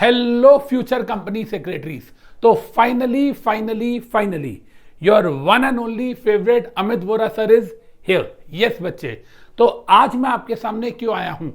Hello future company secretaries. तो finally your one and only favourite Amit Vora sir is here. Yes बच्चे, तो आज मैं आपके सामने क्यों आया हूं?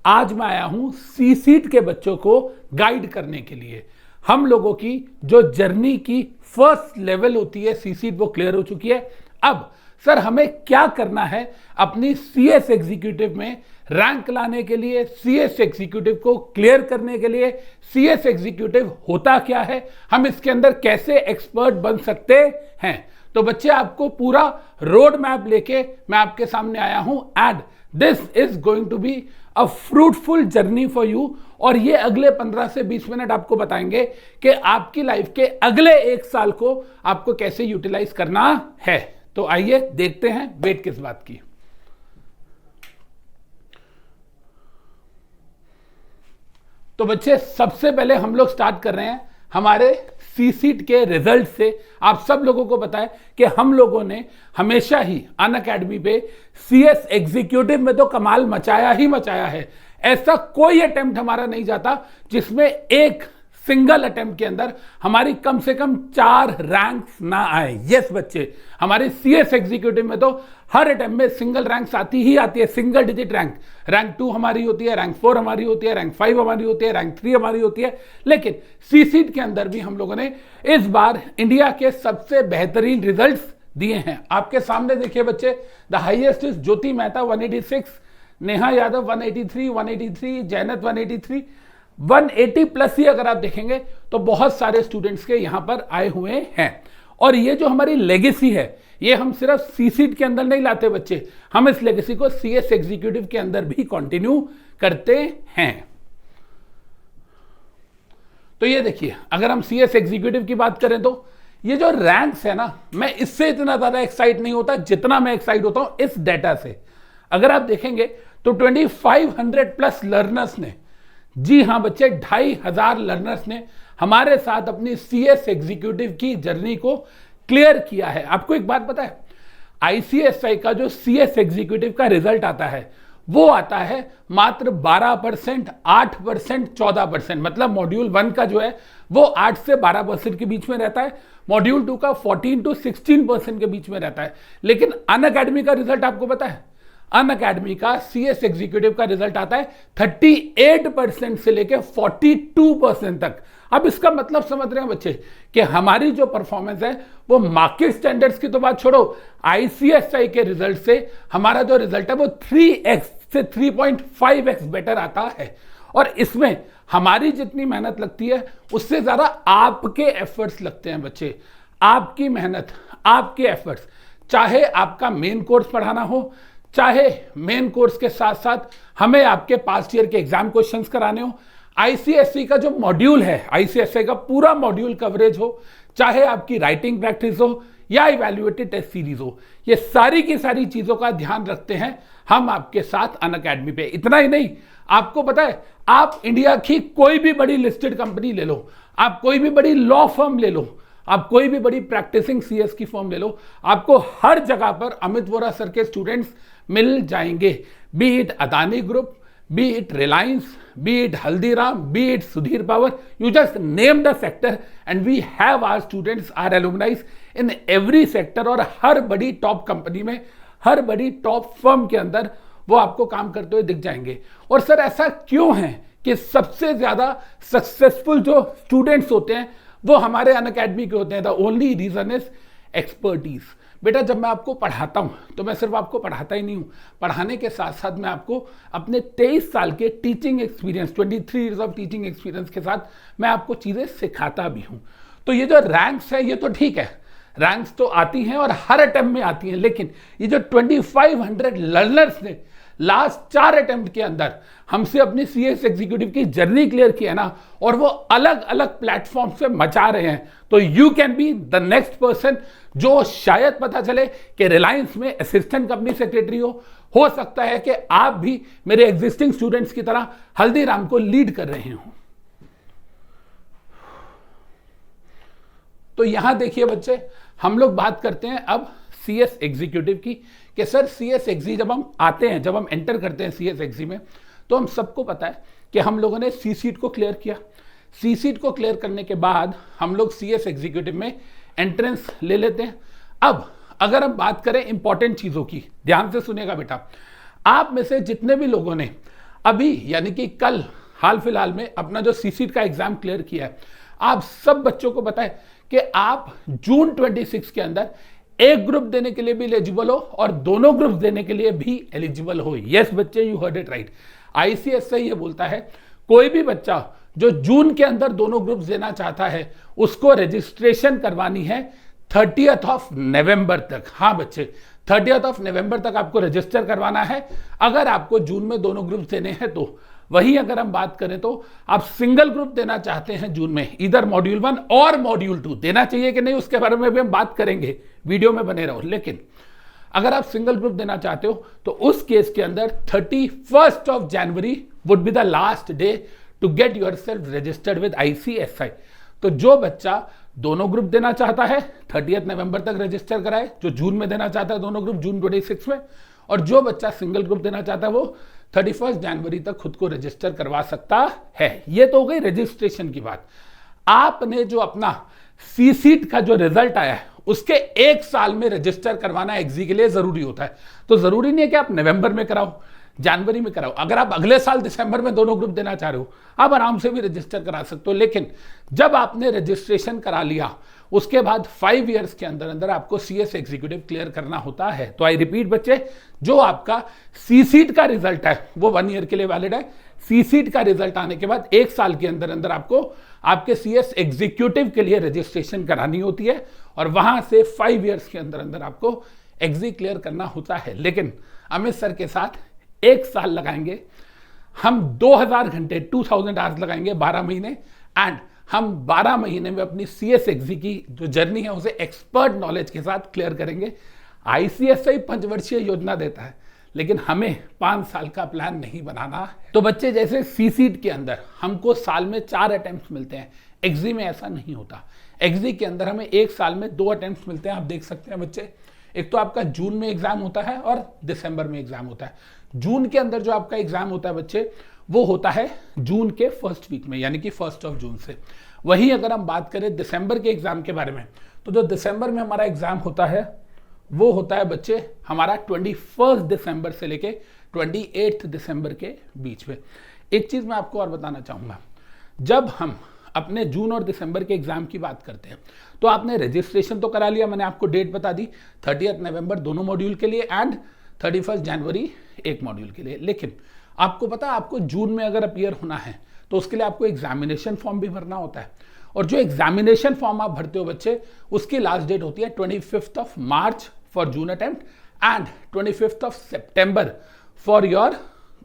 आज मैं आया हूं सी सीट के बच्चों को गाइड करने के लिए। हम लोगों की जो जर्नी की फर्स्ट लेवल होती है सी सीट, वो क्लियर हो चुकी है। अब सर हमें क्या करना है अपनी सीएस एग्जीक्यूटिव में रैंक लाने के लिए, सीएस एग्जीक्यूटिव को क्लियर करने के लिए। सीएस एग्जीक्यूटिव होता क्या है, हम इसके अंदर कैसे एक्सपर्ट बन सकते हैं। तो बच्चे आपको पूरा रोड मैप लेके मैं आपके सामने आया हूं and this is going to be a fruitful journey for you. और ये अगले 15 से 20 मिनट आपको बताएंगे कि आपकी लाइफ के अगले 1 साल को आपको कैसे यूटिलाइज करना है। तो आइए देखते हैं वेट किस बात की। तो बच्चे सबसे पहले हम लोग स्टार्ट कर रहे हैं हमारे सी सीट के रिजल्ट से। आप सब लोगों को पता है कि हम लोगों ने हमेशा ही अनअकैडमी पे सीएस एग्जीक्यूटिव में तो कमाल मचाया ही मचाया है। ऐसा कोई अटेम्प्ट हमारा नहीं जाता जिसमें एक सिंगल अटेम्प्ट के अंदर हमारी कम से कम 4 रैंक्स ना आए। यस बच्चे, हमारे सीएस एग्जीक्यूटिव में तो हर अटेम्प्ट में सिंगल रैंक्स आती ही आती है, सिंगल डिजिट रैंक 2 हमारी होती है, रैंक 4 हमारी होती है, रैंक 5 हमारी होती है, रैंक 3 हमारी होती है। लेकिन सी सीट के अंदर भी हम लोगों ने इस बार इंडिया के सबसे बेहतरीन रिजल्ट्स दिए हैं। आपके सामने देखिए बच्चे, the highest is Jyoti Mehta 186, Neha Yadav 183, Jainat 183, 180 plus ही अगर आप देखेंगे तो बहुत सारे स्टूडेंट्स के यहां पर आए हुए हैं। और ये जो हमारी लेगेसी है, ये हम सिर्फ सी सीट के अंदर नहीं लाते बच्चे, हम इस लेगेसी को सीएस एग्जीक्यूटिव के अंदर भी कंटिन्यू करते हैं। तो ये देखिए, अगर हम सीएस एग्जीक्यूटिव की बात करें तो ये जो रैंक्स है ना, मैं इससे इतना ज्यादा एक्साइट नहीं होता जितना मैं एक्साइट होता हूं इस डेटा से। अगर आप देखेंगे तो 2500 प्लस लर्नर्स ने, जी हां बच्चे, 2500 लर्नर्स ने हमारे साथ अपनी सीएस एग्जीक्यूटिव की जर्नी को क्लियर किया है। आपको एक बात पता है, आईसीएसआई का जो सीएस एग्जीक्यूटिव का रिजल्ट आता है वो आता है मात्र 12%, 8%, 14%। मतलब मॉड्यूल 1 का जो है वो 8 से 12% के बीच में रहता है, मॉड्यूल 2 का 14 to 16% के बीच में रहता है। लेकिन अनअकैडमी का रिजल्ट आपको पता है, अनअकैडमी का सीएस एग्जीक्यूटिव का रिजल्ट आता है 38% से लेकर 42% तक। अब इसका मतलब समझ रहे हैं बच्चे कि हमारी जो परफॉर्मेंस है वो मार्केट स्टैंडर्ड्स की तो बात छोड़ो, आईसीएसआई के रिजल्ट से हमारा जो रिजल्ट है वो 3x से 3.5x बेटर आता है। और इसमें हमारी जितनी मेहनत लगती है उससे ज्यादा आपके एफर्ट्स लगते हैं बच्चे। आपकी मेहनत, आपके एफर्ट्स, चाहे आपका मेन कोर्स पढ़ाना हो, चाहे मेन कोर्स के साथ साथ हमें आपके पास्ट ईयर के एग्जाम क्वेश्चंस कराने हो, आईसीएसई का जो मॉड्यूल है, आईसीएसई का पूरा मॉड्यूल कवरेज हो, चाहे आपकी राइटिंग प्रैक्टिस हो या इवैल्यूएटेड टेस्ट सीरीज हो, ये सारी की सारी चीजों का ध्यान रखते हैं हम आपके साथ अनअकैडमी पे। इतना ही नहीं, आपको पता है, आप इंडिया की कोई भी बड़ी लिस्टेड कंपनी ले लो, आप कोई भी बड़ी लॉ फर्म ले लो, आप कोई भी बड़ी प्रैक्टिसिंग सीएस की फॉर्म ले लो, आपको हर जगह पर अमित वोरा सर के स्टूडेंट्स मिल जाएंगे। Be it Adani group, be it Reliance, be it Haldiram, be it Sudhir power, you just name the sector and we have our students, our alumnis in every sector. और हर बड़ी टॉप कंपनी में, हर बड़ी टॉप फर्म के अंदर वो आपको काम करते हुए दिख जाएंगे। और सर ऐसा क्यों है कि सबसे ज्यादा सक्सेसफुल जो स्टूडेंट्स होते हैं वो हमारे अनअकैडमी के होते हैं? The only reason is expertise. बेटा जब मैं आपको पढ़ाता हूं तो मैं सिर्फ आपको पढ़ाता ही नहीं हूं, पढ़ाने के साथ साथ मैं आपको अपने 23 साल के teaching experience, 23 years of teaching experience के साथ मैं आपको चीजें सिखाता भी हूं। तो ये जो रैंक्स है ये तो ठीक है, रैंक्स तो आती हैं और हर अटेम्प्ट में आती हैं, लेकिन ये जो 2500 लर्नर्स ने लास्ट 4 अटेम्प्ट के अंदर हमसे अपनी सीएस एग्जीक्यूटिव की जर्नी क्लियर की है ना, और वो अलग अलग प्लेटफॉर्म से मचा रहे हैं, तो you can be the next person जो शायद पता चले कि रिलायंस में असिस्टेंट कंपनी सेक्रेटरी हो सकता है कि आप भी मेरे एग्जिस्टिंग स्टूडेंट्स की तरह हल्दीराम को लीड कर रहे हो। तो यहां देखिए बच्चे, हम लोग बात करते हैं अब सीएस एग्जीक्यूटिव की कि सर सीएस एग्जी जब हम आते हैं, जब हम एंटर करते हैं सीएस एग्जी में, तो हम सबको पता है कि हम लोगों ने सी सीट को क्लियर किया। सी सीट को क्लियर करने के बाद हम लोग CS एग्जीक्यूटिव में एंट्रेंस ले लेते हैं। अब अगर हम बात करें इंपॉर्टेंट चीजों की, ध्यान से सुनेगा बेटा, आप में से जितने भी लोगों ने अभी यानी कि कल हाल फिलहाल में अपना जो सी सीट का एग्जाम क्लियर किया है, आप सब बच्चों को पता है कि आप जून 26 के अंदर एक ग्रुप देने के लिए भी एलिजिबल हो और दोनों ग्रुप देने के लिए भी एलिजिबल हो। यस बच्चे, you heard it right. ICSI ये बोलता है कोई भी बच्चा जो जून के अंदर दोनों ग्रुप देना चाहता है उसको रजिस्ट्रेशन करवानी है 30 नवंबर तक। हाँ बच्चे, 30 नवंबर तक आपको रजिस्टर करवाना है अगर आपको जून में दोनों ग्रुप देने हैं तो। वहीं अगर हम बात करें तो आप सिंगल ग्रुप देना चाहते हैं जून में, इधर मॉड्यूल 1 और मॉड्यूल 2 देना चाहिए कि नहीं उसके बारे में भी हम बात करेंगे, वीडियो में बने रहो। लेकिन अगर आप सिंगल ग्रुप देना चाहते हो तो उस केस के अंदर 31 January would be the last day to get yourself registered with ICSI। तो जो बच्चा दोनों ग्रुप देना चाहता है 30 नवंबर तक रजिस्टर कराए, जो जून में देना चाहता है दोनों ग्रुप जून 26 में, और जो बच्चा सिंगल ग्रुप देना चाहता है वो 31 जनवरी तक खुद को रजिस्टर करवा सकता है। ये तो हो गई रजिस्ट्रेशन की बात। आपने जो अपना सी सीट का जो रिजल्ट आया है उसके 1 साल में रजिस्टर करवाना एग्जी के लिए जरूरी होता है। तो जरूरी नहीं है कि आप नवंबर में कराओ, जनवरी में कराओ। अगर आप अगले साल दिसंबर में दोनों ग्रुप देना चाह रहे हो आप आराम से भी रजिस्टर करा सकते हो। लेकिन जब आपने रजिस्ट्रेशन करा लिया उसके बाद 5 इयर्स के अंदर अंदर आपको CS एग्जीक्यूटिव क्लियर करना होता है। तो आई रिपीट बच्चे, जो आपका सी सीट का रिजल्ट है वो 1 ईयर के लिए वैलिड है। सी सीट का रिजल्ट आने के बाद 1 साल के अंदर अंदर आपको आपके CS एग्जीक्यूटिव के लिए रजिस्ट्रेशन करानी होती है और वहां से 5 इयर्स के अंदर अंदर आपको एग्जी क्लियर करना होता है। लेकिन अमित सर के साथ 1 साल लगाएंगे हम, 2000 घंटे 2000 आवर्स लगाएंगे 12 महीने, एंड हम 12 महीने में अपनी CS एग्जी की जो जर्नी है उसे एक्सपर्ट नॉलेज के साथ क्लियर करेंगे। ICSI 5 वर्षीय योजना देता है लेकिन हमें 5 साल का प्लान नहीं बनाना है। तो बच्चे जैसे सी सीट के अंदर हमको साल में 4 अटेम्प्ट मिलते हैं, एग्जी में ऐसा नहीं होता। एग्जी के अंदर हमें 1 साल में 2 अटेम्प्ट मिलते हैं। आप देख सकते हैं बच्चे, एक तो आपका जून में एग्जाम होता है और दिसंबर में एग्जाम होता है। जून के अंदर जो आपका एग्जाम होता है बच्चे वो होता है जून के फर्स्ट वीक में यानी कि 1 जून से। वहीं अगर हम बात करें दिसंबर के एग्जाम के बारे में तो जो दिसंबर में हमारा एग्जाम होता है वो होता है बच्चे हमारा 21 दिसंबर से लेके 28 दिसंबर के बीच में। एक चीज मैं आपको और बताना चाहूंगा, जब हम अपने जून और दिसंबर के एग्जाम की बात करते हैं तो आपने रजिस्ट्रेशन तो करा लिया, मैंने आपको डेट बता दी 30 नवंबर दोनों मॉड्यूल के लिए एंड 31 जनवरी एक मॉड्यूल के लिए। लेकिन आपको पता है आपको जून में अगर अपीयर होना है तो उसके लिए आपको एग्जामिनेशन फॉर्म भी भरना होता है, और जो एग्जामिनेशन फॉर्म आप भरते हो बच्चे उसकी लास्ट डेट होती है 25 March for June attempt and 25 September for your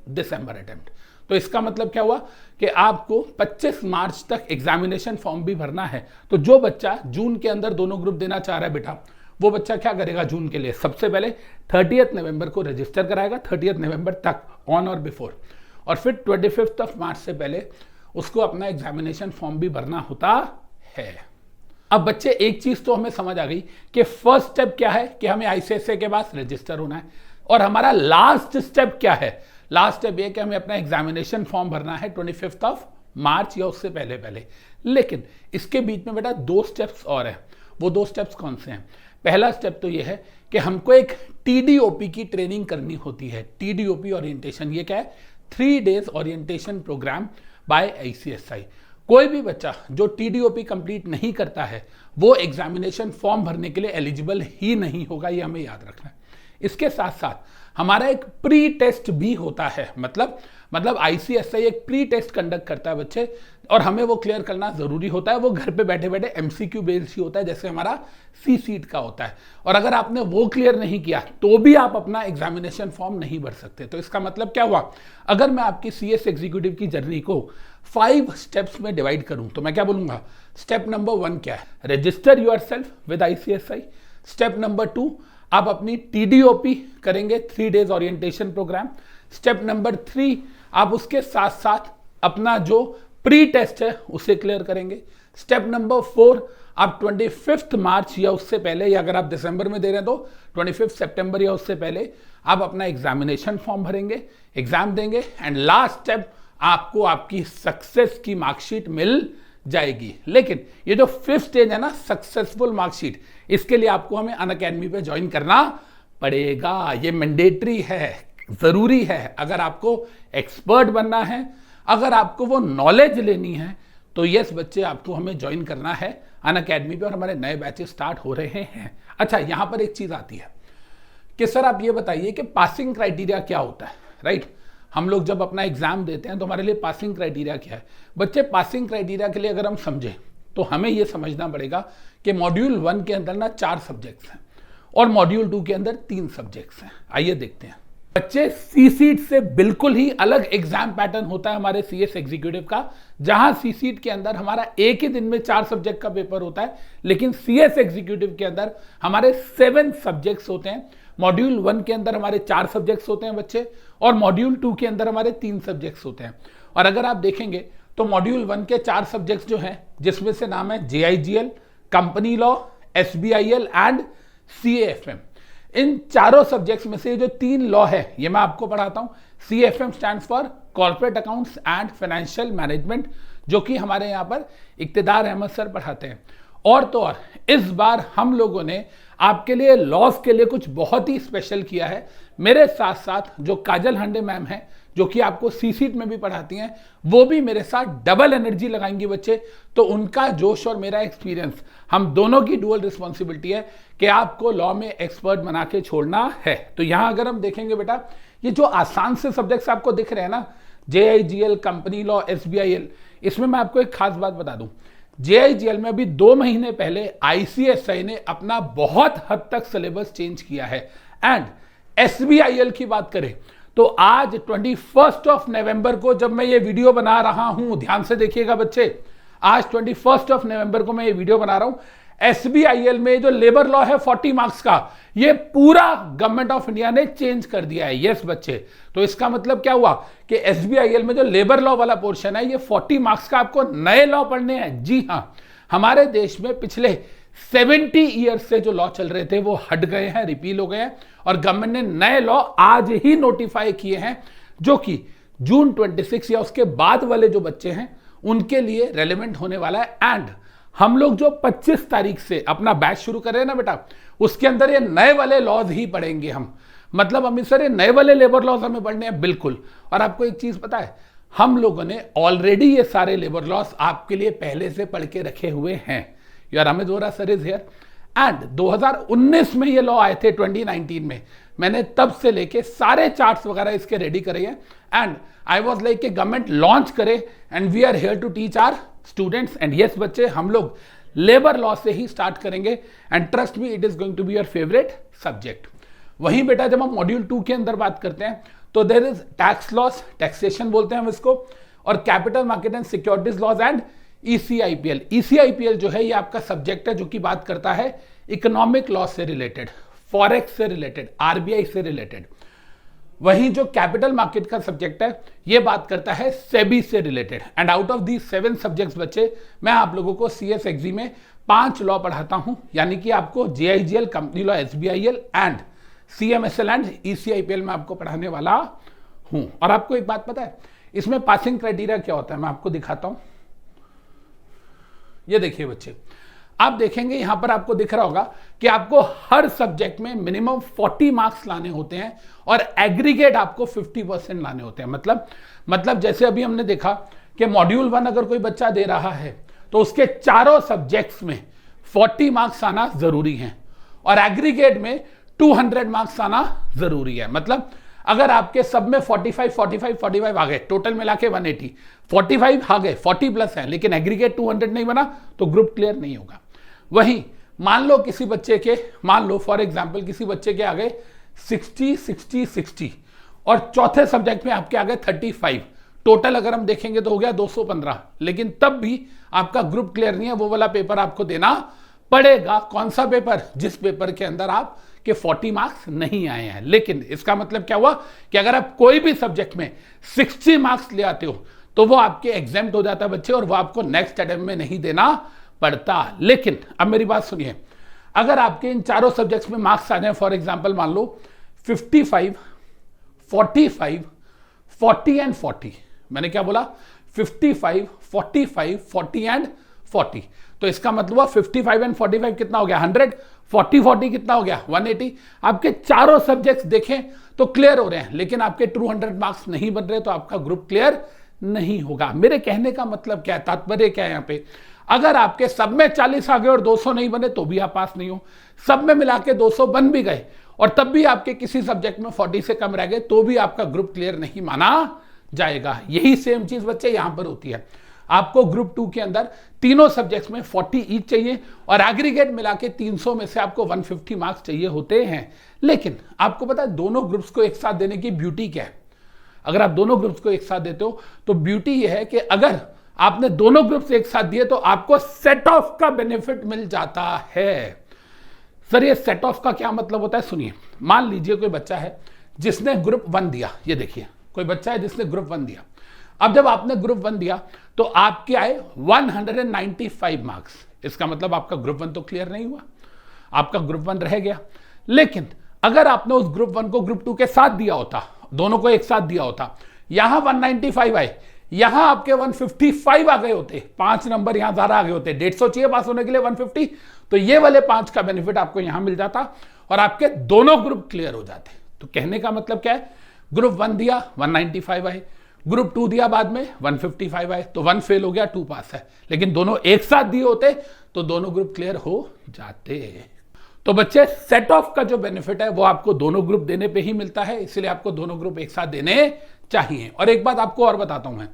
December attempt. तो इसका मतलब क्या हुआ कि आपको 25 मार्च तक एग्जामिनेशन फॉर्म भी भरना है। तो जो बच्चा जून के अंदर दोनों ग्रुप देना चाह रहा है बेटा, वो बच्चा क्या करेगा जून के लिए, सबसे पहले 30 नवंबर को रजिस्टर कराएगा, 30 नवंबर तक ऑन और बिफोर, और फिर 25 मार्च से पहले उसको अपना एग्जामिनेशन फॉर्म भी भरना होता है। अब बच्चे एक चीज तो हमें समझ आ गई कि फर्स्ट स्टेप क्या है कि हमें ICSI के पास रजिस्टर होना है, और हमारा लास्ट स्टेप क्या है, लास्ट स्टेप ये कि हमें अपना एग्जामिनेशन फॉर्म भरना है 25 मार्च या उससे पहले पहले। लेकिन इसके बीच में बेटा 2 स्टेप्स और हैं। वो 2 स्टेप्स कौन से हैं? पहला स्टेप तो ये है कि हमको एक TDOP की ट्रेनिंग करनी होती है। TDOP ओरिएंटेशन, ये क्या है? 3 days orientation programme by ICSI। कोई भी बच्चा जो TDOP कंप्लीट नहीं करता है वो एग्जामिनेशन फॉर्म भरने के लिए एलिजिबल ही नहीं होगा, ये हमें याद रखना है। इसके साथ साथ हमारा एक प्री टेस्ट भी होता है, मतलब ICSI एक प्री टेस्ट कंडक्ट करता है बच्चे, और हमें वो क्लियर करना जरूरी होता है। वो घर पे बैठे बैठे MCQ बेस्ड ही होता है जैसे हमारा सी सीट का होता है, और अगर आपने वो क्लियर नहीं किया तो भी आप अपना एग्जामिनेशन फॉर्म नहीं भर सकते। तो इसका मतलब क्या हुआ, अगर मैं आपकी CS एग्जीक्यूटिव की जर्नी को 5 स्टेप्स में डिवाइड करूं तो मैं क्या बोलूंगा, स्टेप नंबर 1 क्या है, register yourself with ICSI। Step number 2 आप अपनी TDOP करेंगे, 3 days orientation programme. Step number 3 आप उसके साथ साथ अपना जो प्री टेस्ट है उसे क्लियर करेंगे। स्टेप नंबर 4 आप 25 मार्च या उससे पहले, या अगर आप दिसंबर में दे रहे हैं तो 25 सितंबर या उससे पहले आप अपना एग्जामिनेशन फॉर्म भरेंगे, एग्जाम देंगे, एंड लास्ट स्टेप आपको आपकी सक्सेस की मार्कशीट मिल जाएगी। लेकिन ये जो 5th स्टेज है ना, सक्सेसफुल मार्कशीट, इसके लिए आपको हमें अनअकैडमी पे ज्वाइन करना पड़ेगा। ये मैंडेटरी है, जरूरी है। अगर आपको एक्सपर्ट बनना है, अगर आपको वो नॉलेज लेनी है, तो यस बच्चे, आपको हमें ज्वाइन करना है अनअकैडमी पे, और हमारे नए बैचेस स्टार्ट हो रहे हैं। अच्छा, यहां पर एक चीज आती है कि सर आप ये बताइए कि पासिंग क्राइटेरिया क्या होता है, राइट? हम लोग जब अपना एग्जाम देते हैं तो हमारे लिए पासिंग क्राइटेरिया क्या है? बच्चे, पासिंग क्राइटेरिया के लिए अगर हम समझें तो हमें यह समझना पड़ेगा कि मॉड्यूल 1 के अंदर ना 4 सब्जेक्ट्स हैं और मॉड्यूल 2 के अंदर 3 सब्जेक्ट्स हैं। आइए देखते हैं बच्चे। सी सीट से बिल्कुल ही अलग एग्जाम पैटर्न होता है हमारे सीएस एग्जीक्यूटिव का, जहां सी सीट के अंदर हमारा एक ही दिन में 4 सब्जेक्ट का पेपर होता है, लेकिन सीएस एग्जीक्यूटिव के अंदर हमारे 7 सब्जेक्ट्स होते हैं। मॉड्यूल 1 के अंदर हमारे 4 सब्जेक्ट्स होते हैं बच्चे, और मॉड्यूल 2 के अंदर हमारे 3 सब्जेक्ट्स होते हैं। और अगर आप देखेंगे तो मॉड्यूल 1 के 4 सब्जेक्ट्स जो हैं, जिसमें से नाम है JIGL, company law, SBIL and CAFM। इन चारों सब्जेक्ट्स में से जो 3 लॉ है ये मैं आपको पढ़ाता हूं। CAFM stands for corporate accounts and financial management, जो कि हमारे यहाँ पर इक्तिदार अहमद सर पढ़ाते हैं। और तो और इस बार हम लोगों ने आपके लिए लॉस के लिए कुछ बहुत ही स्पेशल किया है। मेरे साथ साथ जो काजल हंडे मैम है, जो कि आपको सी सीट में भी पढ़ाती हैं, वो भी मेरे साथ डबल एनर्जी लगाएंगी बच्चे। तो उनका जोश और मेरा एक्सपीरियंस, हम दोनों की डुअल रिस्पॉन्सिबिलिटी है कि आपको लॉ में एक्सपर्ट बना के छोड़ना है। तो यहां अगर हम देखेंगे बेटा, ये जो आसान से सब्जेक्ट्स आपको दिख रहे हैं ना, JIGL, कंपनी लॉ, SBIL, इसमें मैं आपको एक खास बात बता दूं। JIGL में अभी 2 महीने पहले ICSI ने अपना बहुत हद तक सिलेबस चेंज किया है। एंड SBIL की बात करें तो आज 21 नवंबर को जब मैं ये वीडियो बना रहा हूं, ध्यान से देखिएगा बच्चे, आज 21 नवंबर को मैं ये वीडियो बना रहा हूं, SBIL में जो लेबर लॉ है 40 मार्क्स का, ये पूरा गवर्नमेंट ऑफ इंडिया ने चेंज कर दिया है। यस बच्चे, तो इसका मतलब क्या हुआ कि SBIL में जो लेबर लॉ वाला पोर्शन है, ये 40 मार्क्स का आपको नए लॉ पढ़ने हैं। जी हां, हमारे देश में पिछले 70 ईयर्स से जो लॉ चल रहे थे वो हट गए हैं, रिपील हो गए हैं, और गवर्नमेंट ने नए लॉ आज ही नोटिफाई किए हैं, जो कि जून 26 या उसके बाद वाले जो बच्चे हैं उनके लिए रेलेवेंट होने वाला है। एंड हम लोग जो 25 तारीख से अपना बैच शुरू कर रहे हैं ना बेटा, उसके अंदर ये नए वाले लॉज ही पढ़ेंगे हम। मतलब अमित सर, ये नए वाले लेबर लॉज हमें पढ़ने हैं? बिल्कुल। और आपको एक चीज पता है, हम लोगों ने ऑलरेडी ये सारे लेबर लॉज आपके लिए पहले से पढ़ के रखे हुए हैं। यार Amit Vora sir is here. And 2019 में ये लॉ आए थे, 2019 में मैंने तब से लेके सारे चार्ट्स वगैरह इसके रेडी करे हैं। एंड आई वाज लाइक कि गवर्नमेंट लॉन्च करे and we are here to teach our students. And yes बच्चे, हम लोग लेबर लॉ से ही स्टार्ट करेंगे, and trust me, it is going to be your favourite subject. वहीं बेटा जब हम मॉड्यूल 2 के अंदर बात करते हैं तो there is tax laws, taxation बोलते हैं हम इसको, और capital market and securities laws and ECIPL। ECIPL जो है ये आपका सब्जेक्ट है जो कि बात करता है इकोनॉमिक लॉ से रिलेटेड, फॉरेक्स से रिलेटेड, RBI से रिलेटेड। वहीं जो कैपिटल मार्केट का सब्जेक्ट है ये बात करता है सेबी से related. And out of the 7 subjects बच्चे, मैं आप लोगों को CS एग्जी में 5 लॉ पढ़ाता हूं, यानी कि आपको JIGL, company law, SBIL and CMSL and ECIPL में आपको पढ़ाने वाला हूं। और आपको एक बात पता है, इसमें पासिंग क्राइटेरिया क्या होता है, मैं आपको दिखाता हूं। ये देखिए बच्चे, आप देखेंगे यहां पर आपको दिख रहा होगा कि आपको हर सब्जेक्ट में मिनिमम 40 मार्क्स लाने होते हैं और एग्रीगेट आपको 50% लाने होते हैं। मतलब जैसे अभी हमने देखा कि मॉड्यूल 1 अगर कोई बच्चा दे रहा है तो उसके चारों सब्जेक्ट्स में 40 मार्क्स आना जरूरी है और एग्रीगेट में 200 मार्क्स आना जरूरी है। मतलब अगर आपके सब में 45 आ गए, टोटल मिला के 180, 45 आ गए, 40 प्लस है, लेकिन एग्रीगेट 200 नहीं बना तो ग्रुप क्लियर नहीं होगा। वहीं मान लो किसी बच्चे के, मान लो फॉर एग्जांपल किसी बच्चे के आ गए 60 और चौथे सब्जेक्ट में आपके आ गए 35, टोटल अगर हम देखेंगे तो हो गया 215, लेकिन तब भी आपका ग्रुप क्लियर नहीं है, वो वाला पेपर आपको देना पड़ेगा। कौन सा पेपर? जिस पेपर के अंदर आप के 40 मार्क्स नहीं आए हैं। लेकिन इसका मतलब क्या हुआ कि अगर आप कोई भी सब्जेक्ट में 60 मार्क्स ले आते हो तो वो आपके एग्जाम्प्ट हो जाता है बच्चे, और वो आपको नेक्स्ट अटेम्प्ट में नहीं देना पड़ता। लेकिन अब मेरी बात सुनिए, अगर आपके इन चारों सब्जेक्ट्स में मार्क्स आ जाए, फॉर एग्जांपल मान लो 55, 45, 40 एंड 40, मैंने क्या बोला 55, 45, 40 एंड 40। तो इसका मतलब हुआ 55 एंड 45 कितना हो गया 100, 40 कितना हो गया 180। आपके चारों सब्जेक्ट्स देखें तो क्लियर हो रहे हैं, लेकिन आपके ट्रू 100 मार्क्स नहीं बन रहे, तो आपका ग्रुप क्लियर नहीं होगा। मेरे कहने का मतलब क्या है, तात्पर्य क्या है यहाँ पे, अगर आपके सब में 40 आ गए और 200 नहीं बने तो भी आप पास नहीं हो, सब में मिला के 200 बन भी गए और तब भी आपके किसी सब्जेक्ट में 40 से कम रह गए तो भी आपका ग्रुप क्लियर नहीं माना जाएगा। यही सेम चीज बच्चे यहां पर होती है। आपको ग्रुप 2 के अंदर तीनों सब्जेक्ट्स में 40 ईच चाहिए और एग्रीगेट मिला के 300 में से आपको 150 मार्क्स चाहिए होते हैं। लेकिन आपको पता है दोनों ग्रुप्स को एक साथ देने की ब्यूटी क्या है? अगर आप दोनों ग्रुप्स को एक साथ देते हो तो ब्यूटी यह है कि अगर आपने दोनों ग्रुप्स एक साथ दिए तो आपको सेट ऑफ का बेनिफिट मिल जाता है। सर ये सेट ऑफ का क्या मतलब होता है, सुनिए। मान लीजिए कोई बच्चा है जिसने ग्रुप 1 दिया, ये देखिए कोई बच्चा है जिसने ग्रुप 1 दिया। अब जब आपने ग्रुप 1 दिया तो आपके आए 195 मार्क्स। इसका मतलब आपका ग्रुप 1 तो क्लियर नहीं हुआ, आपका ग्रुप 1 रह गया। लेकिन अगर आपने उस ग्रुप 1 को ग्रुप 2 के साथ दिया होता, दोनों को एक साथ दिया होता, यहां 195 आए, यहां आपके 155 आ गए होते, 5 नंबर यहां ज्यादा आ गए होते, 150 चाहिए पास होने के लिए 150, तो ये वाले 5 का बेनिफिट आपको यहां मिल जाता और आपके दोनों ग्रुप क्लियर हो जाते। तो कहने का मतलब क्या है, ग्रुप 1 दिया 195 आए, ग्रुप 2 दिया बाद में 155 आए, तो 1 फेल हो गया 2 पास है। लेकिन दोनों एक साथ दिए होते तो दोनों ग्रुप क्लियर हो जाते। तो बच्चे सेट ऑफ का जो बेनिफिट है वो आपको दोनों ग्रुप देने पे ही मिलता है, इसलिए आपको दोनों ग्रुप एक साथ देने चाहिए। और एक बात आपको और बताता हूं मैं,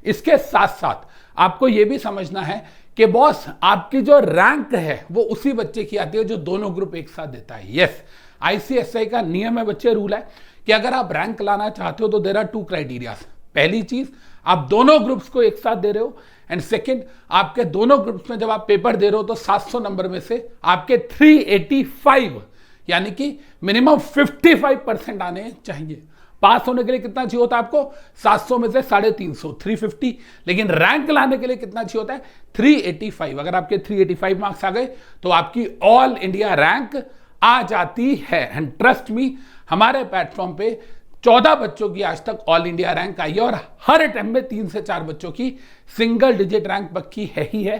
इसके साथ साथ आपको यह भी समझना है कि बॉस आपकी जो रैंक है वो उसी बच्चे की आती है जो दोनों ग्रुप एक साथ देता है। यस, आईसीएसआई का नियम है बच्चे, रूल है कि अगर आप रैंक लाना चाहते हो तो देयर आर 2 क्राइटेरिया। पहली चीज, आप दोनों ग्रुप्स को एक साथ दे रहे हो, एंड सेकंड, आपके दोनों ग्रुप्स में जब आप पेपर दे रहे हो तो 700 नंबर में से आपके 385 यानी कि मिनिमम 55% आने चाहिए। पास होने के लिए कितना चाहिए होता है आपको, 700 में से 350, 350। लेकिन रैंक लाने के लिए कितना चाहिए होता है, 385। अगर आपके 385 मार्क्स आ गए तो आपकी ऑल इंडिया रैंक आ जाती है। एंड ट्रस्ट मी, हमारे प्लेटफॉर्म पे 14 बच्चों की आज तक ऑल इंडिया रैंक आई है और हर अटेम्प्ट में 3 से 4 बच्चों की सिंगल डिजिट रैंक पक्की है ही है।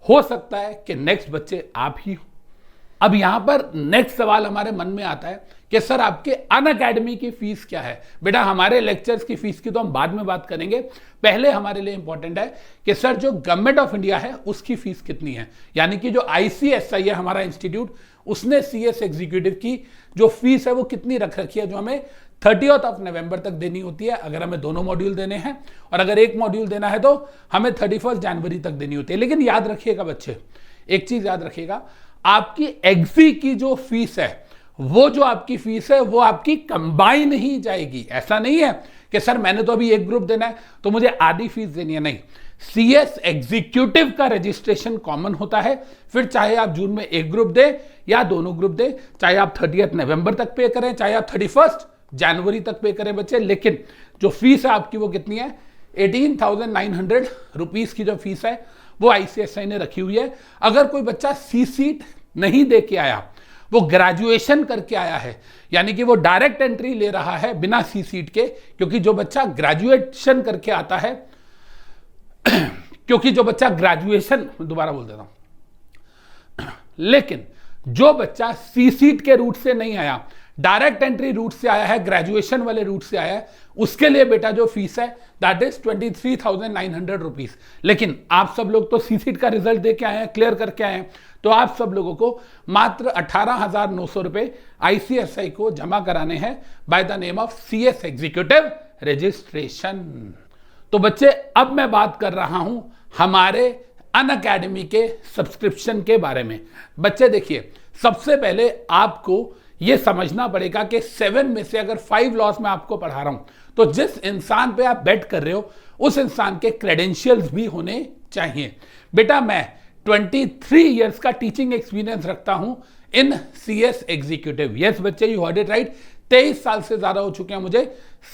हो सकता है कि नेक्स्ट बच्चे आप ही हो। अब यहां पर नेक्स्ट सवाल हमारे मन में आता है कि सर आपके अनअकैडमी की फीस क्या है? बेटा हमारे लेक्चर्स की फीस की तो हम बाद में बात करेंगे, पहले हमारे लिए इंपॉर्टेंट है कि सर जो गवर्नमेंट ऑफ इंडिया है उसकी फीस कितनी है। यानी कि जो आईसीएसआई है हमारा इंस्टीट्यूट, उसने सीएस एग्जीक्यूटिव की जो फीस है वो कितनी रख रखी है, जो हमें 30 नवंबर तक देनी होती है अगर हमें दोनों मॉड्यूल देने हैं, और अगर एक मॉड्यूल देना है तो हमें 31 जनवरी तक देनी होती है। लेकिन याद रखिएगा बच्चे, एक चीज याद रखिएगा, आपकी एग्जी की जो फीस है वो जो आपकी फीस है वो आपकी कंबाइन ही जाएगी। ऐसा नहीं है कि सर मैंने तो अभी एक ग्रुप देना है तो मुझे आधी फीस देनी है, नहीं। सीएस एग्जीक्यूटिव का रजिस्ट्रेशन कॉमन होता है, फिर चाहे आप जून में एक ग्रुप दे या दोनों ग्रुप दे, चाहे आप 30 नवंबर तक पे करें, चाहे आप 31 जनवरी तक पे करें बच्चे, लेकिन जो फीस है आपकी वो कितनी है, 18,900 रुपीज की जो फीस है वो आईसीएसआई ने रखी हुई है। अगर कोई बच्चा सी सीट नहीं दे के आया, वो ग्रेजुएशन करके आया है, यानी कि वो डायरेक्ट एंट्री ले रहा है बिना सी सीट के, क्योंकि जो बच्चा ग्रेजुएशन करके आता है क्योंकि जो बच्चा ग्रेजुएशन, दोबारा बोल देता हूं, लेकिन जो बच्चा सी सीट के रूट से नहीं आया, डायरेक्ट एंट्री रूट से आया है, ग्रेजुएशन वाले रूट से आया है, उसके लिए बेटा जो फीस है दैट इज 23,900 रुपीज। लेकिन आप सब लोग तो सी सीट का रिजल्ट दे के आए हैं, क्लियर करके आए हैं, तो आप सब लोगों को मात्र 18,900 रुपए आईसीएसआई को जमा कराने हैं by the name of CS executive registration. तो बच्चे अब मैं बात कर रहा हूं हमारे अनअकैडमी के सब्सक्रिप्शन के बारे में। बच्चे देखिए, सबसे पहले आपको यह समझना पड़ेगा कि 7 में से अगर 5 लॉस में आपको पढ़ा रहा हूं तो जिस इंसान पे आप बेट कर रहे हो उस इंसान के क्रेडेंशियल्स भी होने चाहिए। बेटा मैं 23 इयर्स का टीचिंग एक्सपीरियंस रखता हूं इन सीएस एग्जीक्यूटिव। यस बच्चे, यू हर्ड इट राइट, 23 साल से ज्यादा हो चुके हैं मुझे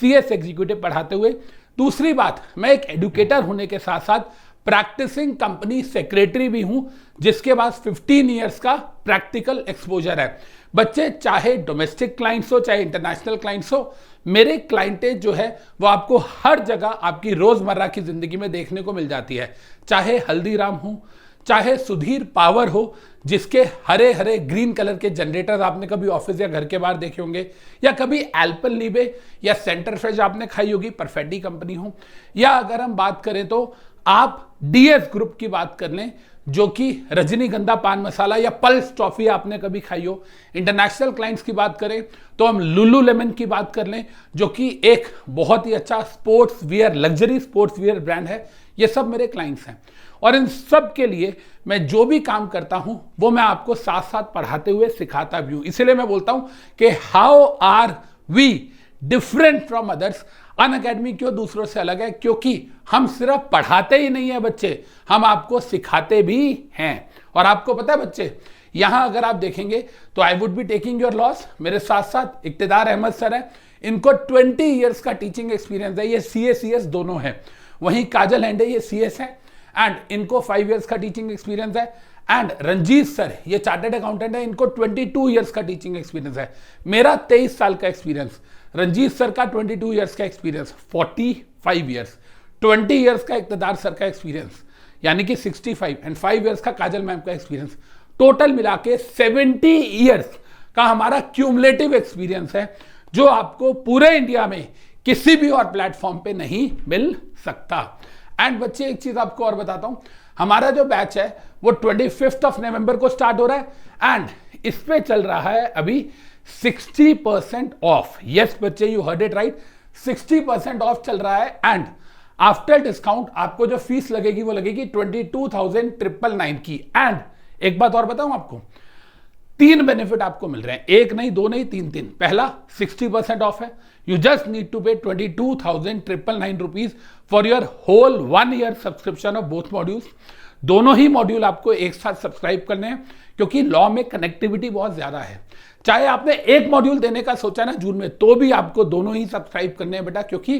सीएस एग्जीक्यूटिव पढ़ाते हुए। दूसरी बात, मैं एक एडुकेटर होने के साथ साथ प्रैक्टिसिंग कंपनी सेक्रेटरी भी हूं, जिसके पास 15 इयर्स का प्रैक्टिकल एक्सपोजर है। बच्चे चाहे डोमेस्टिक क्लाइंट्स हो चाहे इंटरनेशनल क्लाइंट्स हो, मेरे क्लाइंटेज जो है वो आपको हर जगह आपकी रोजमर्रा की जिंदगी में देखने को मिल जाती है। चाहे हल्दीराम हो, चाहे सुधीर पावर हो, जिसके हरे हरे ग्रीन कलर के जनरेटर आपने कभी ऑफिस या घर के बाहर देखे होंगे, या कभी एल्पेनलीबे या सेंटर फ्रेश आपने खाई होगी, परफेक्टी कंपनी हो, या अगर हम बात करें तो आप डीएस ग्रुप की बात कर लें, जो कि रजनीगंधा पान मसाला या पल्स टॉफी आपने कभी खाई हो। इंटरनेशनल क्लाइंट्स की बात करें तो हम लुलू लेमन की बात कर लें, जो कि एक बहुत ही अच्छा sports wear, luxury sports wear brand है। ये सब मेरे क्लाइंट्स हैं और इन सब के लिए मैं जो भी काम करता हूं वो मैं आपको साथ साथ पढ़ाते हुए सिखाता भी हूं। इसलिए मैं बोलता हूं कि how are we different from others. Unacademy क्यों दूसरों से अलग है? क्योंकि हम सिर्फ पढ़ाते ही नहीं है बच्चे, हम आपको सिखाते भी हैं। और आपको पता है बच्चे, यहां अगर आप देखेंगे तो I would be taking your loss. मेरे साथ साथ इक्तिदार अहमद सर है, इनको 20 इयर्स का टीचिंग एक्सपीरियंस है, ये सीए सीएस दोनों है। वहीं काजल हैंडे ये सीएस है एंड इनको 5 इयर्स का टीचिंग एक्सपीरियंस है। एंड रंजीत सर ये चार्टर्ड अकाउंटेंट है, इनको 22 इयर्स का टीचिंग एक्सपीरियंस है। मेरा 23 साल का एक्सपीरियंस, रंजीत सर का 22 इयर्स का एक्सपीरियंस, 45 इयर्स, 20 इयर्स का इक्तिदार सर का एक्सपीरियंस, यानी कि 65 एंड 5 इयर्स का काजल मैम का एक्सपीरियंस, टोटल मिला के 70 इयर्स का हमारा क्यूमुलेटिव एक्सपीरियंस है, जो आपको पूरे इंडिया में किसी भी और प्लेटफॉर्म पे नहीं मिल सकता। एंड बच्चे एक चीज आपको और बताता हूं, हमारा जो बैच है वो 25 नवंबर को स्टार्ट हो रहा है एंड इस पे चल रहा है अभी 60% ऑफ। यस बच्चे, you heard it right, 60% of चल रहा है। एंड आफ्टर डिस्काउंट आपको जो फीस लगेगी वो लगेगी 22,999 की। एंड एक बात और बताऊं आपको, 3 बेनिफिट आपको मिल रहे हैं, एक नहीं, दो नहीं, तीन। पहला 60% ऑफ है, you just need to pay 22,999 rupees for your whole 1 year subscription of both modules. दोनों ही मॉड्यूल आपको एक साथ सब्सक्राइब करने हैं, क्योंकि लॉ में कनेक्टिविटी बहुत ज्यादा है। चाहे आपने एक मॉड्यूल देने का सोचा ना जून में, तो भी आपको दोनों ही सब्सक्राइब करने हैं बेटा, क्योंकि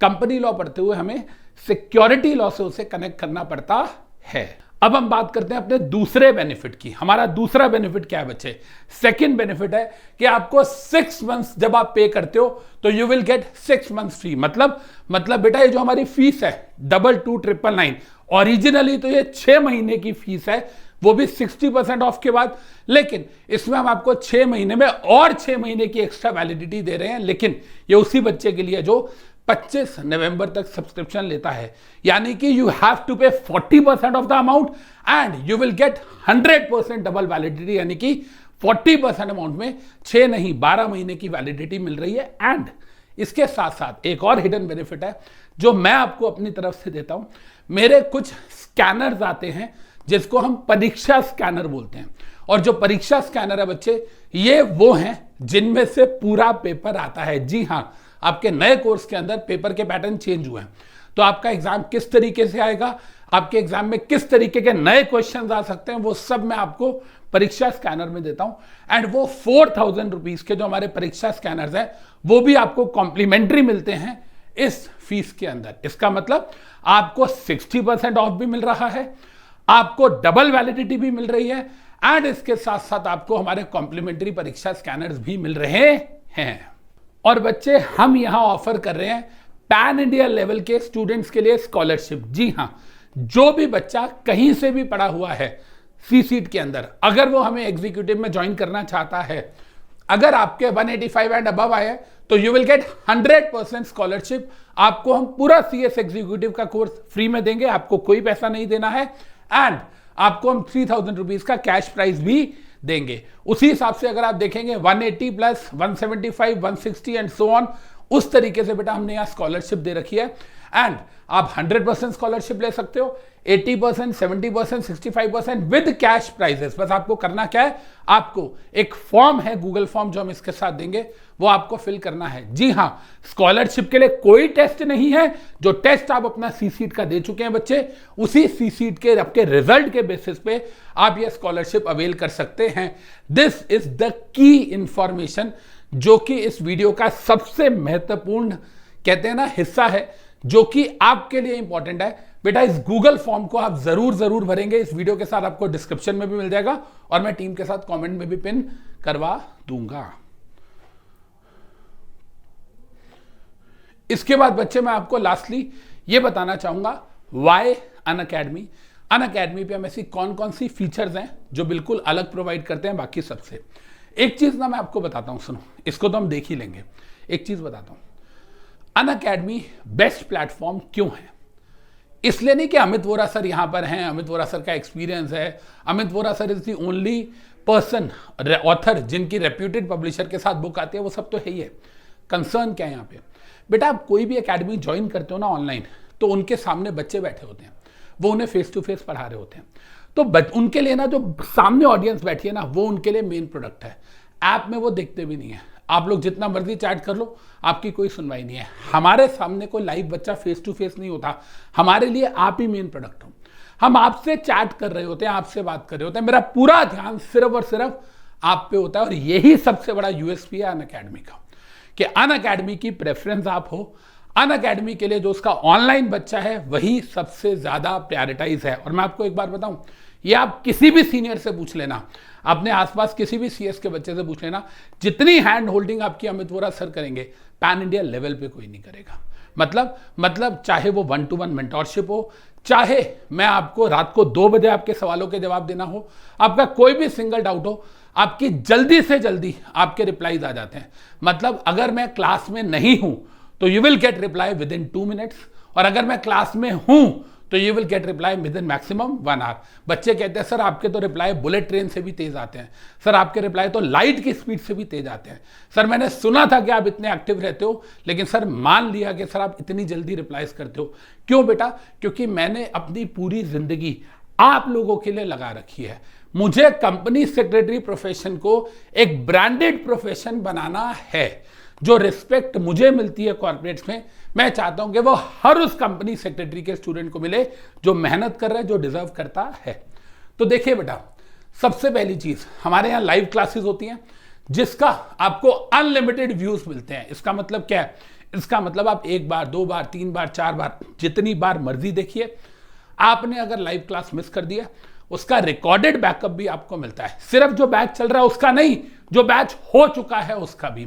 कंपनी लॉ पढ़ते हुए हमें सिक्योरिटी लॉ से उसे कनेक्ट करना पड़ता है। अब हम बात करते हैं अपने दूसरे बेनिफिट की। हमारा दूसरा बेनिफिट क्या है बच्चे? सेकंड बेनिफिट है कि आपको 6 मंथ्स जब आप पे करते हो तो you will gate 6 months free. मतलब बेटा ये जो हमारी फीस है 22,999, ओरिजिनली तो ये 6 महीने की फीस है, वो भी 60% ऑफ के बाद। लेकिन इसमें हम आपको 6 महीने में और 6 महीने की एक्स्ट्रा वैलिडिटी दे रहे हैं, लेकिन ये उसी बच्चे के लिए जो 25 नवंबर तक सब्सक्रिप्शन लेता है। यानी कि यू हैव टू पे 40% of the amount and you will gate 100% double validity, यानी कि 40% अमाउंट में 6 नहीं 12 महीने की वैलिडिटी मिल रही है। एंड इसके साथ साथ एक और हिडन बेनिफिट है जो मैं आपको अपनी तरफ से देता हूं। मेरे कुछ स्कैनर्स आते हैं जिसको हम परीक्षा स्कैनर बोलते हैं, और जो परीक्षा स्कैनर है बच्चे, ये वो हैं जिनमें से पूरा पेपर आता है। जी हां, आपके नए कोर्स के अंदर पेपर के पैटर्न चेंज हुए हैं, तो आपका एग्जाम किस तरीके से आएगा, आपके एग्जाम में किस तरीके के नए क्वेश्चंस आ सकते हैं, वो सब मैं आपको परीक्षा स्कैनर में देता हूं। एंड वो 4,000 रुपीज के जो हमारे परीक्षा स्कैनर्स हैं वो भी आपको कॉम्प्लीमेंट्री मिलते हैं इस फीस के अंदर। इसका मतलब आपको 60% ऑफ भी मिल रहा है, आपको डबल वैलिडिटी भी मिल रही है, एंड इसके साथ साथ आपको हमारे कॉम्प्लीमेंट्री परीक्षा स्कैनर्स भी मिल रहे हैं। और बच्चे हम यहां ऑफर कर रहे हैं पैन इंडिया लेवल के स्टूडेंट्स के लिए स्कॉलरशिप। जी हां, जो भी बच्चा कहीं से भी पढ़ा हुआ है सी सीट के अंदर, अगर वो हमें एग्जीक्यूटिव में ज्वाइन करना चाहता है, अगर आपके 185 एंड अबव आए तो यू विल गेट 100% स्कॉलरशिप। आपको हम पूरा सीएस एग्जीक्यूटिव का कोर्स फ्री में देंगे, आपको कोई पैसा नहीं देना है, एंड आपको हम 3,000 रुपीज का कैश प्राइज भी देंगे। उसी हिसाब से अगर आप देखेंगे 180 प्लस 175 160 एंड सो ऑन, उस तरीके से बेटा हमने यहां स्कॉलरशिप दे रखी है। एंड आप 100% स्कॉलरशिप ले सकते हो, 80%, 70%, 65% विद कैश प्राइजेस। बस आपको करना क्या है, आपको एक फॉर्म है, गूगल फॉर्म, जो हम इसके साथ देंगे, वो आपको फिल करना है। जी हां, स्कॉलरशिप के लिए कोई टेस्ट नहीं है। जो टेस्ट आप अपना सी सीट का दे चुके हैं बच्चे, उसी सी सीट के आपके रिजल्ट के बेसिस पे आप ये स्कॉलरशिप अवेल कर सकते हैं। This is the key information, जो कि इस वीडियो का सबसे महत्वपूर्ण कहते हैं ना हिस्सा है, जो कि आपके लिए इंपॉर्टेंट है। बेटा इस गूगल फॉर्म को आप जरूर भरेंगे, इस वीडियो के साथ आपको डिस्क्रिप्शन में भी मिल जाएगा और मैं टीम के साथ कमेंट में भी पिन करवा दूंगा। इसके बाद बच्चे मैं आपको लास्टली ये बताना चाहूंगा वाई अनअकैडमी। अनअकैडमी पे हम ऐसी कौन कौन सी फीचर्स हैं जो बिल्कुल अलग प्रोवाइड करते हैं बाकी सबसे। एक चीज ना मैं आपको बताता हूं, सुनो, इसको तो हम देख ही लेंगे। एक चीज बताता हूं, अनअकैडमी बेस्ट प्लेटफॉर्म क्यों है। इसलिए नहीं कि अमित वोरा सर यहां पर हैं, अमित वोरा सर का एक्सपीरियंस है, Amit Vora sir is the only person author जिनकी रेप्यूटेड पब्लिशर के साथ बुक आती है, वो सब तो है ही है। कंसर्न क्या है यहाँ पे, बेटा आप कोई भी एकेडमी ज्वाइन करते हो ना ऑनलाइन, तो उनके सामने बच्चे बैठे होते हैं, वो उन्हें फेस टू फेस पढ़ा रहे होते हैं, तो उनके लिए ना जो सामने ऑडियंस बैठी है ना, वो उनके लिए मेन प्रोडक्ट है। ऐप में वो देखते भी नहीं है, आप लोग जितना मर्जी चैट कर लो, आपकी कोई सुनवाई नहीं है। हमारे सामने कोई लाइव बच्चा फेस टू फेस नहीं होता, हमारे लिए आप ही मेन प्रोडक्ट हो। हम आपसे चैट कर रहे होते हैं, आपसे बात कर रहे होते हैं, मेरा पूरा ध्यान सिर्फ और सिर्फ आप पे होता है। और यही सबसे बड़ा यूएसपी है अनअकैडमी का, कि अनअकैडमी की प्रेफरेंस आप हो। अनअकैडमी के लिए जो उसका ऑनलाइन बच्चा है वही सबसे ज्यादा प्रायोरिटाइज है। और मैं आपको एक बार बताऊं, ये आप किसी भी सीनियर से पूछ लेना, अपने आसपास किसी भी सीएस के बच्चे से पूछ लेना, जितनी हैंड होल्डिंग आपकी अमित वोरा सर करेंगे, पैन इंडिया लेवल पे कोई नहीं करेगा। मतलब चाहे वो 1-to-1 मेंटोरशिप हो, चाहे मैं आपको रात को 2 बजे आपके सवालों के जवाब देना हो, आपका कोई भी सिंगल डाउट हो, आपकी जल्दी से जल्दी आपके रिप्लाईज आ जाते हैं। मतलब अगर मैं क्लास में नहीं हूं तो you will get reply within 2 minutes, और अगर मैं क्लास में हूं तो you will get reply within maximum 1 hour. बच्चे कहते हैं सर आपके तो रिप्लाई बुलेट ट्रेन से भी तेज आते हैं, सर आपके रिप्लाई तो लाइट की स्पीड से भी तेज आते हैं, सर मैंने सुना था कि आप इतने एक्टिव रहते हो, लेकिन सर मान लिया कि सर आप इतनी जल्दी रिप्लाईज करते हो। क्यों बेटा? क्योंकि मैंने अपनी पूरी जिंदगी आप लोगों के लिए लगा रखी है। मुझे कंपनी सेक्रेटरी प्रोफेशन को एक ब्रांडेड प्रोफेशन बनाना है। जो रिस्पेक्ट मुझे मिलती है कॉर्पोरेट्स में, मैं चाहता हूं कि वो हर उस कंपनी सेक्रेटरी के स्टूडेंट को मिले जो मेहनत कर रहा है, जो डिजर्व करता है। तो देखिए बेटा, सबसे पहली चीज, हमारे यहां लाइव क्लासेस होती हैं जिसका आपको अनलिमिटेड व्यूज मिलते हैं। इसका मतलब क्या है? इसका मतलब आप 1 बार, 2 बार, 3 बार, 4 बार, जितनी बार मर्जी देखिए। आपने अगर लाइव क्लास मिस कर दिया, उसका रिकॉर्डेड बैकअप भी आपको मिलता है। सिर्फ जो बैच चल रहा है उसका नहीं, जो बैच हो चुका है उसका भी।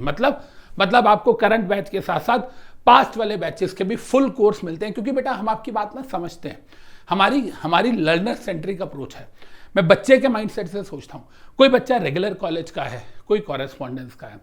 मतलब आपको करंट बैच के साथ साथ पास्ट वाले बैचेस के भी फुल कोर्स मिलते हैं। क्योंकि बेटा हम आपकी बात ना समझते हैं, हमारी लर्नर सेंट्रिक अप्रोच है। मैं बच्चे के माइंडसेट से सोचता हूं। कोई बच्चा रेगुलर कॉलेज का है, कोई कॉरेस्पॉन्डेंस का है,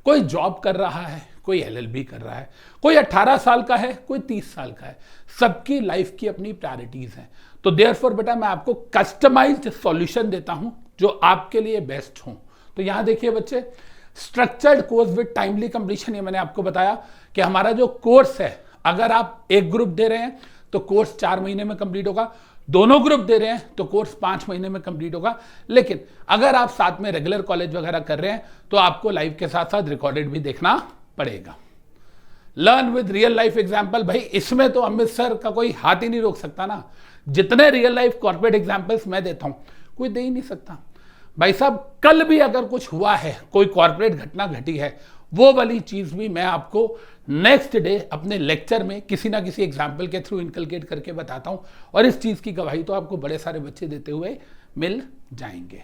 कोई जॉब कर रहा है, कोई एलएलबी कर रहा है, कोई 18 साल का है, कोई 30 साल का है। सबकी लाइफ की अपनी प्रायोरिटीज हैं। तो देयरफॉर बेटा मैं आपको कस्टमाइज्ड सॉल्यूशन देता हूं जो आपके लिए बेस्ट हो। तो यहां देखिए बच्चे, structured course with timely completion, ये मैंने आपको बताया कि हमारा जो कोर्स है, अगर आप एक ग्रुप दे रहे हैं तो कोर्स 4 महीने में कंप्लीट होगा, दोनों ग्रुप दे रहे हैं तो कोर्स 5 महीने में कंप्लीट होगा। लेकिन अगर आप साथ में रेगुलर कॉलेज वगैरह कर रहे हैं तो आपको लाइव के साथ साथ रिकॉर्डेड भी देखना पड़ेगा। Learn with real life example, भाई इसमें तो अमित सर का कोई हाथ ही नहीं रोक सकता ना। जितने रियल लाइफ कॉर्पोरेट एग्जाम्पल्स मैं देता हूं, कोई दे ही नहीं सकता। भाई साहब, कल भी अगर कुछ हुआ है, कोई कॉर्पोरेट घटना घटी है, वो वाली चीज भी मैं आपको नेक्स्ट डे अपने लेक्चर में किसी ना किसी एग्जाम्पल के थ्रू इनकलकेट करके बताता हूं। और इस चीज की गवाही तो आपको बड़े सारे बच्चे देते हुए मिल जाएंगे।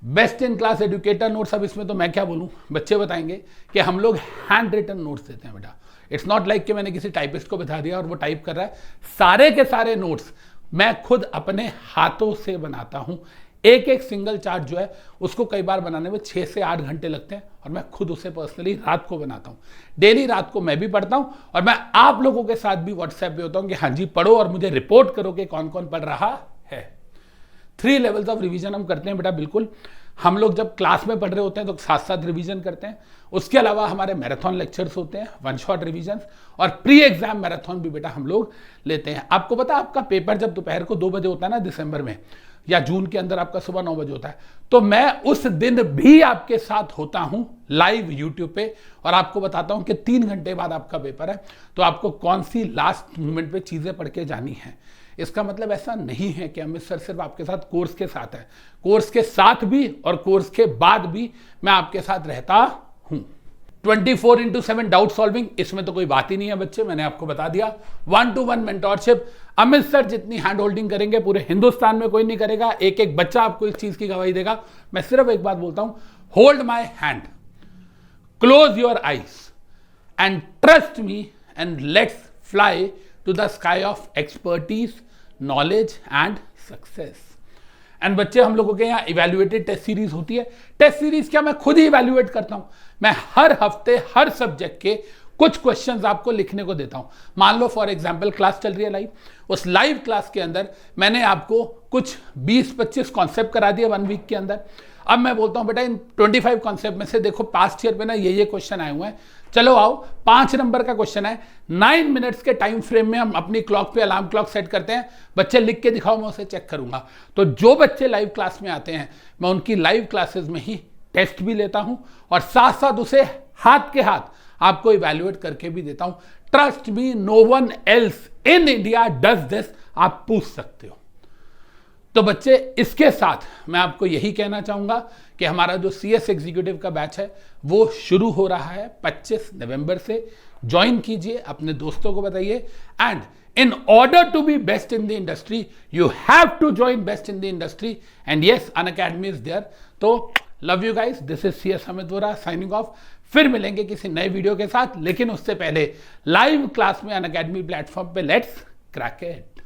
Best in class educator notes, अब इसमें तो मैं क्या बोलूं, बच्चे बताएंगे कि हम लोग हैंड रिटन नोट्स देते हैं बेटा। इट्स नॉट लाइक कि मैंने किसी टाइपिस्ट को बता दिया और वो टाइप कर रहा है। सारे के सारे नोट्स मैं खुद अपने हाथों से बनाता हूं। एक सिंगल चार्ट जो है उसको कई बार बनाने में 6 से 8 घंटे लगते हैं, और मैं खुद उसे पर्सनली रात को बनाता हूं। डेली रात को मैं भी पढ़ता हूं, और मैं आप लोगों के साथ भी व्हाट्सएप पे होता हूं कि हाँ जी पढ़ो और मुझे रिपोर्ट करो कि कौन कौन पढ़ रहा है। 3 लेवल्स ऑफ रिवीजन हम करते हैं बेटा, बिल्कुल। हम लोग जब क्लास में पढ़ रहे होते हैं तो साथ साथ रिवीजन करते हैं। उसके अलावा हमारे मैराथन लेक्चर्स होते हैं, 1 शॉट रिवीजन, और प्री एग्जाम मैराथन भी बेटा हम लोग लेते हैं। आपको पता, आपका पेपर जब दोपहर को 2 बजे होता है ना दिसंबर में, या जून के अंदर आपका सुबह 9 बजे होता है, तो मैं उस दिन भी आपके साथ होता हूं लाइव यूट्यूब पे, और आपको बताता हूं कि 3 घंटे बाद आपका पेपर है, तो आपको कौन सी लास्ट मोमेंट पे चीजें पढ़ के जानी है। इसका मतलब ऐसा नहीं है कि अमित सर सिर्फ आपके साथ कोर्स के साथ है, कोर्स के साथ भी और कोर्स के बाद भी मैं आपके साथ रहता हूं। 24/7 डाउट सॉल्विंग, इसमें तो कोई बात ही नहीं है बच्चे, मैंने आपको बता दिया। 1-to-1 मेंटोरशिप, अमित सर जितनी हैंड होल्डिंग करेंगे पूरे हिंदुस्तान में कोई नहीं करेगा, एक एक बच्चा आपको इस चीज की गवाही देगा। मैं सिर्फ एक बात बोलता हूं, hold my hand, close your eyes and trust me and let's fly to the sky of expertise, knowledge and success. And बच्चे, हम लोगों के यहाँ इवैल्यूएटेड टेस्ट सीरीज होती है। टेस्ट सीरीज क्या मैं खुद ही इवैल्यूएट करता हूं, मैं हर हफ्ते हर सब्जेक्ट के कुछ क्वेश्चंस आपको लिखने को देता हूं। मान लो फॉर एग्जांपल क्लास चल रही है लाइव, उस लाइव क्लास के अंदर मैंने आपको कुछ 20-25 कॉन्सेप्ट करा दिए 1 वीक के अंदर। अब मैं बोलता हूं बेटा इन 25 कॉन्सेप्ट में से देखो पास्ट ईयर पे ना ये क्वेश्चन आए हुए हैं, चलो आओ 5 नंबर का क्वेश्चन है, 9 मिनट्स के टाइम फ्रेम में हम अपनी क्लॉक पे अलार्म क्लॉक सेट करते हैं, बच्चे लिख के दिखाओ, मैं उसे चेक करूंगा। तो जो बच्चे लाइव क्लास में आते हैं मैं उनकी लाइव क्लासेस में ही टेस्ट भी लेता हूं और साथ साथ उसे हाथ के हाथ आपको इवैल्यूएट करके भी देता हूं। Trust me, no one else in India does this, आप पूछ सकते हो। तो बच्चे, इसके साथ मैं आपको यही कहना चाहूंगा कि हमारा जो CS एग्जीक्यूटिव का बैच है वो शुरू हो रहा है 25 नवंबर से। ज्वाइन कीजिए, अपने दोस्तों को बताइए, and in order to be best in the industry you have to join best in the industry, and yes, Unacademy is there. तो love you guys, this is CS Amit Vora signing off। फिर मिलेंगे किसी नए वीडियो के साथ, लेकिन उससे पहले लाइव क्लास में Unacademy प्लेटफॉर्म पे लेट्स क्रैक इट।